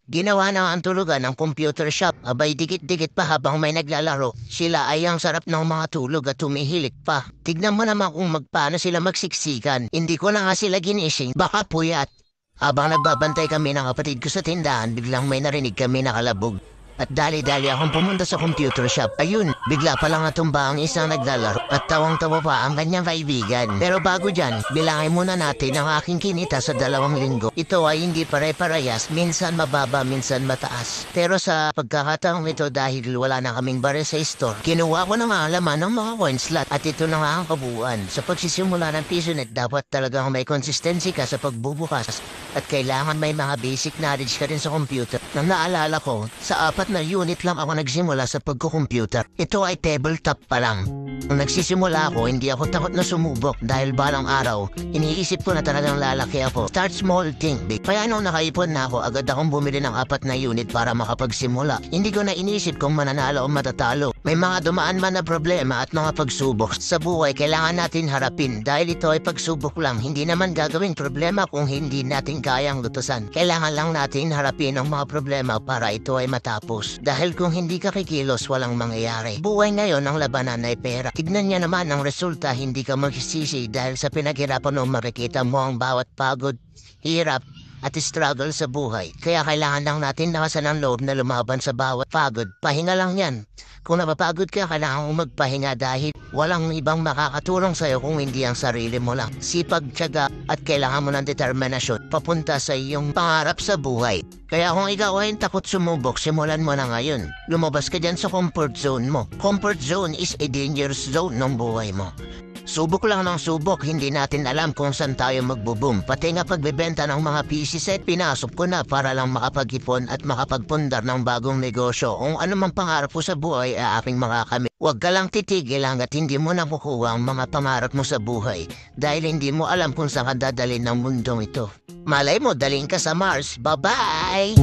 Ginawa na ang tulugan ng computer shop, abay dikit-dikit pa habang may naglalaro. Sila ay ang sarap ng mga tulog at tumihilik pa. Tignan mo naman kung magpaano sila magsiksikan. Hindi ko na nga sila ginising, baka puyat. Habang nagbabantay kami ng kapatid ko sa tindahan, biglang may narinig kami nakalabog. At dali-dali akong pumunta sa computer shop. Ayun, bigla pa lang natumba ang isang naglalaro at tawang-tawa pa ang kanyang kaibigan. Pero bago dyan, bilangin muna natin ang aking kinita sa 2 linggo. Ito ay hindi pare-parehas, minsan mababa, minsan mataas. Pero sa pagkakataong ito dahil wala na kaming bare sa store, kinuha ko na nga laman ng mga coin slot at ito na nga ang kabuuan. Sa pagsisimula ng PisoNet, dapat talagang may consistency ka sa pagbubukas at kailangan may mga basic knowledge ka rin sa computer. Nang naalala ko, sa 4 na unit lang ako nagsimula sa pagkukomputer. Ito ay tabletop pa lang. Nung nagsisimula ako, hindi ako takot na sumubok dahil balang araw, iniisip ko na talagang lalaki ako. Start small, think big. Kaya nung nakaipon na ako, agad akong bumili ng 4 na unit para makapagsimula. Hindi ko na inisip kung mananalo o matatalo. May mga dumaan man na problema at mga pagsubok sa buhay kailangan natin harapin dahil ito ay pagsubok lang. Hindi naman gagawing problema kung hindi natin kayang lutusan. Kailangan lang natin harapin ang mga problema para ito ay matapos. Dahil kung hindi ka kikilos, walang mangyayari. Buhay ngayon ang labanan ay pera. Tignan niya naman ang resulta, hindi ka magsisisi dahil sa pinaghirapan mo makikita mo ang bawat pagod, hirap, at struggle sa buhay. Kaya kailangan lang natin nakasan ang loob na lumaban sa bawat pagod. Pahinga lang yan. Kung napapagod ka, kailangan mong magpahinga dahil walang ibang makakatulong sa'yo kung hindi ang sarili mo lang. Sipag, tiyaga at kailangan mo ng determinasyon papunta sa iyong pangarap sa buhay. Kaya kung ikaw ay takot sumubok, simulan mo na ngayon. Lumabas ka dyan sa comfort zone mo. Comfort zone is a dangerous zone ng buhay mo. Subok lang ng subok, hindi natin alam kung saan tayo magbo-boom. Pati nga pagbebenta ng mga PC set, pinasok ko na para lang makapag-ipon at makapagpundar ng bagong negosyo. Kung ano mang pangarap ko sa buhay ay aking makakamit. Huwag ka lang titigil hanggat hindi mo nakukuha ang mga pangarap mo sa buhay dahil hindi mo alam kung saan ka dadalhin ng mundong ito. Malay mo, daling ka sa Mars. Bye-bye!